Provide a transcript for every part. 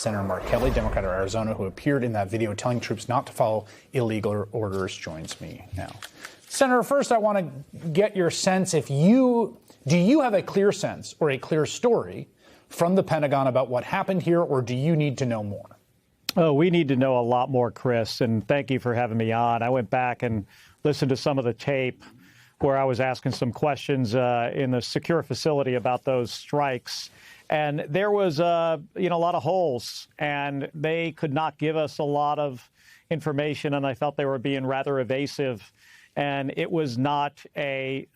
Senator Mark Kelly, Democrat of Arizona, who appeared in that video telling troops not to follow illegal orders, joins me now. Senator, first I want to get your sense do you have a clear sense or a clear story from the Pentagon about what happened here, or do you need to know more? Oh, we need to know a lot more, Chris, and thank you for having me on. I went back and listened to some of the tape where I was asking some questions in the secure facility about those strikes. And there was, a lot of holes, and they could not give us a lot of information, and I felt they were being rather evasive. And it was not a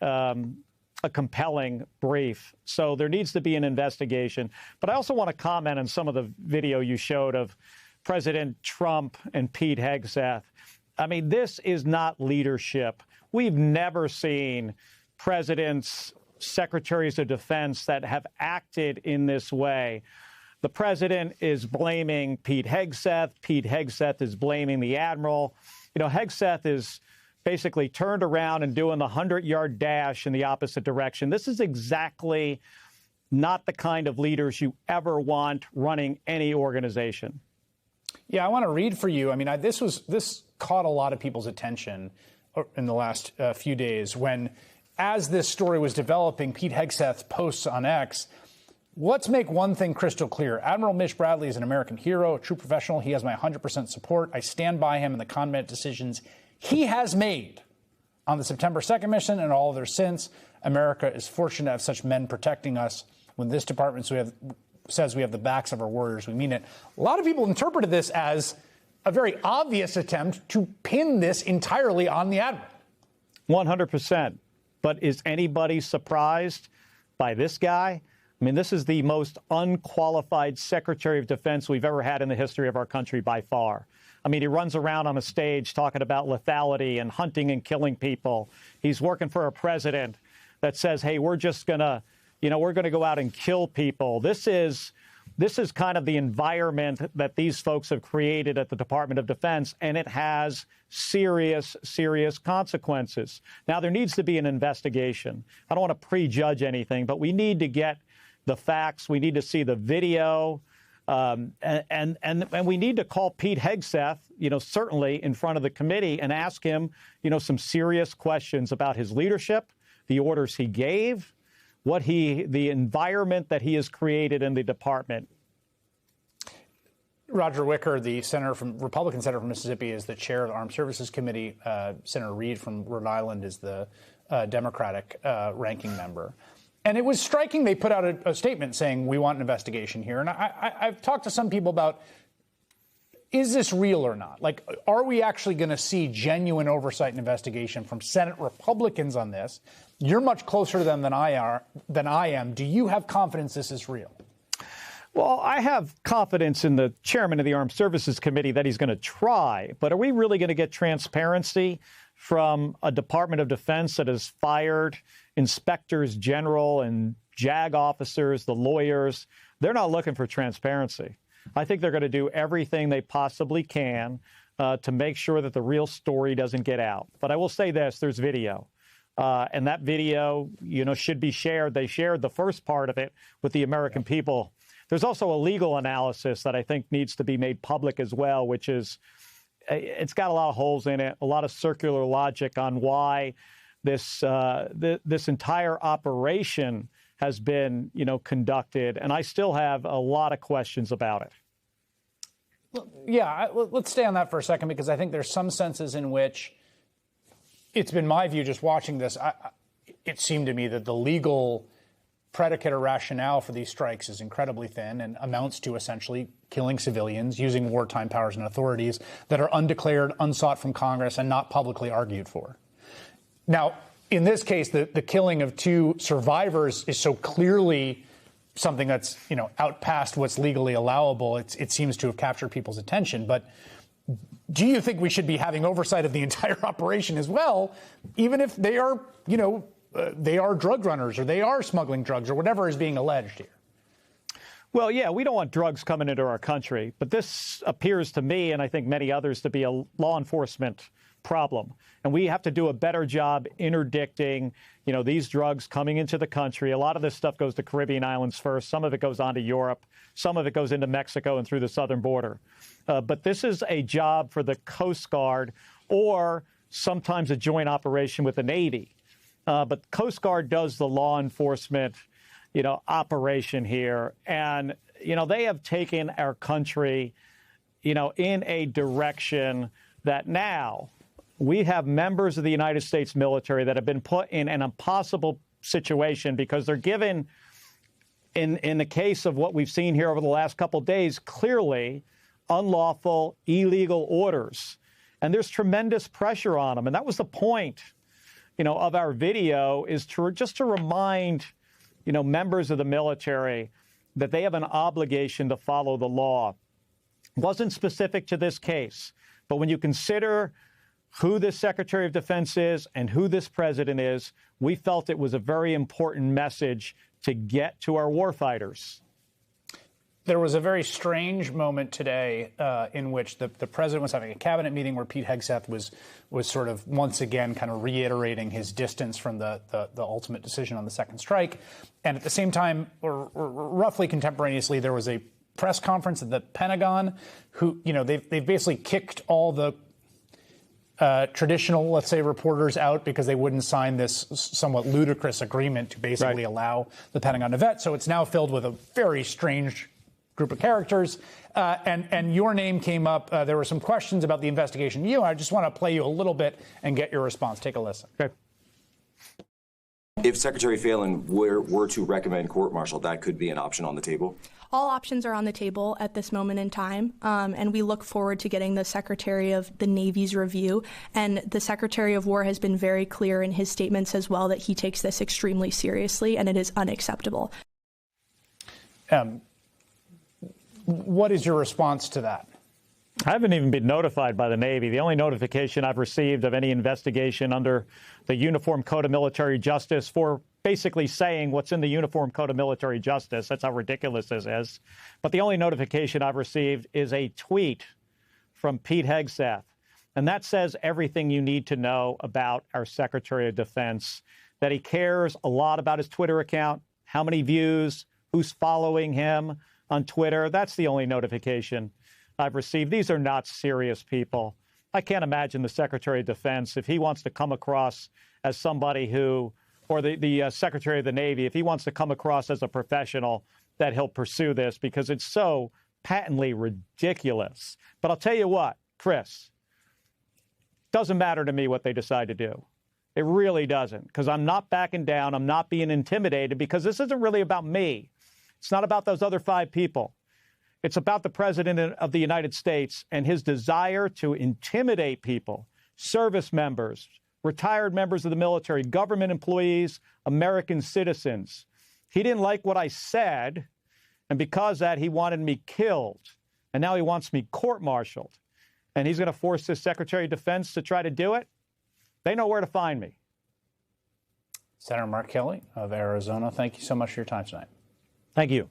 compelling brief. So there needs to be an investigation. But I also want to comment on some of the video you showed of President Trump and Pete Hegseth. I mean, this is not leadership. We've never seen presidents, secretaries of defense that have acted in this way. The president is blaming Pete Hegseth. Pete Hegseth is blaming the admiral. Hegseth is basically turned around and doing the 100-yard dash in the opposite direction. This is exactly not the kind of leaders you ever want running any organization. Yeah, I want to read for you. I mean, this caught a lot of people's attention in the last few days when, as this story was developing, Pete Hegseth posts on X, let's make one thing crystal clear. Admiral Mitch Bradley is an American hero, a true professional. He has my 100% support. I stand by him in the combat decisions he has made on the September 2nd mission and all others since. America is fortunate to have such men protecting us. When this department says we have the backs of our warriors, we mean it. A lot of people interpreted this as a very obvious attempt to pin this entirely on the admiral. 100%. But is anybody surprised by this guy? I mean, this is the most unqualified Secretary of Defense we've ever had in the history of our country by far. I mean, he runs around on a stage talking about lethality and hunting and killing people. He's working for a president that says, hey, we're just going to, we're going to go out and kill people. This is kind of the environment that these folks have created at the Department of Defense, and it has serious, serious consequences. Now, there needs to be an investigation. I don't want to prejudge anything, but we need to get the facts. We need to see the video. And we need to call Pete Hegseth, certainly in front of the committee and ask him, some serious questions about his leadership, the orders he gave, the environment that he has created in the department. Roger Wicker, the Republican senator from Mississippi, is the chair of the Armed Services Committee. Senator Reid from Rhode Island is the Democratic ranking member. And it was striking. They put out a statement saying we want an investigation here. And I've talked to some people about, is this real or not? Like, are we actually going to see genuine oversight and investigation from Senate Republicans on this? You're much closer to them than I am. Do you have confidence this is real? Well, I have confidence in the chairman of the Armed Services Committee that he's going to try. But are we really going to get transparency from a Department of Defense that has fired inspectors general and JAG officers, the lawyers? They're not looking for transparency. I think they're going to do everything they possibly can to make sure that the real story doesn't get out. But I will say this, there's video. And that video, should be shared. They shared the first part of it with the American people. There's also a legal analysis that I think needs to be made public as well, which is, it's got a lot of holes in it, a lot of circular logic on why this entire operation has been, conducted. And I still have a lot of questions about it. Well, yeah, let's stay on that for a second, because I think there's some senses in which it's been my view just watching this. It seemed to me that the legal predicate or rationale for these strikes is incredibly thin and amounts to essentially killing civilians using wartime powers and authorities that are undeclared, unsought from Congress, and not publicly argued for. Now, in this case, the killing of two survivors is so clearly something that's, out past what's legally allowable. It seems to have captured people's attention. But do you think we should be having oversight of the entire operation as well, even if they are, they are drug runners or they are smuggling drugs or whatever is being alleged here? Well, yeah, we don't want drugs coming into our country. But this appears to me, and I think many others, to be a law enforcement problem. And we have to do a better job interdicting, these drugs coming into the country. A lot of this stuff goes to Caribbean islands first. Some of it goes on to Europe. Some of it goes into Mexico and through the southern border. But this is a job for the Coast Guard or sometimes a joint operation with the Navy. But Coast Guard does the law enforcement, operation here. And, they have taken our country, in a direction that now we have members of the United States military that have been put in an impossible situation because they're given, in the case of what we've seen here over the last couple of days, clearly unlawful, illegal orders. And there's tremendous pressure on them. And that was the point, of our video, is just to remind, members of the military that they have an obligation to follow the law. It wasn't specific to this case, but when you consider who this Secretary of Defense is and who this president is, we felt it was a very important message to get to our warfighters. There was a very strange moment today in which the president was having a cabinet meeting where Pete Hegseth was sort of once again kind of reiterating his distance from the ultimate decision on the second strike. And at the same time, or roughly contemporaneously, there was a press conference at the Pentagon who, they've basically kicked all the traditional, let's say, reporters out because they wouldn't sign this somewhat ludicrous agreement to basically allow the Pentagon to vet. So it's now filled with a very strange group of characters. And your name came up. There were some questions about the investigation. I just want to play you a little bit and get your response. Take a listen. Okay. If Secretary Phelan were to recommend court-martial, that could be an option on the table? All options are on the table at this moment in time, and we look forward to getting the Secretary of the Navy's review. And the Secretary of War has been very clear in his statements as well that he takes this extremely seriously, and it is unacceptable. What is your response to that? I haven't even been notified by the Navy. The only notification I've received of any investigation under the Uniform Code of Military Justice for basically saying what's in the Uniform Code of Military Justice. That's how ridiculous this is. But the only notification I've received is a tweet from Pete Hegseth. And that says everything you need to know about our Secretary of Defense, that he cares a lot about his Twitter account, how many views, who's following him on Twitter. That's the only notification I've received. These are not serious people. I can't imagine the Secretary of Defense, if he wants to come across as somebody who, or the Secretary of the Navy, if he wants to come across as a professional, that he'll pursue this because it's so patently ridiculous. But I'll tell you what, Chris, doesn't matter to me what they decide to do. It really doesn't, because I'm not backing down. I'm not being intimidated because this isn't really about me. It's not about those other 5 people. It's about the President of the United States and his desire to intimidate people, service members, retired members of the military, government employees, American citizens. He didn't like what I said, and because of that, he wanted me killed. And now he wants me court-martialed. And he's going to force his Secretary of Defense to try to do it. They know where to find me. Senator Mark Kelly of Arizona, thank you so much for your time tonight. Thank you.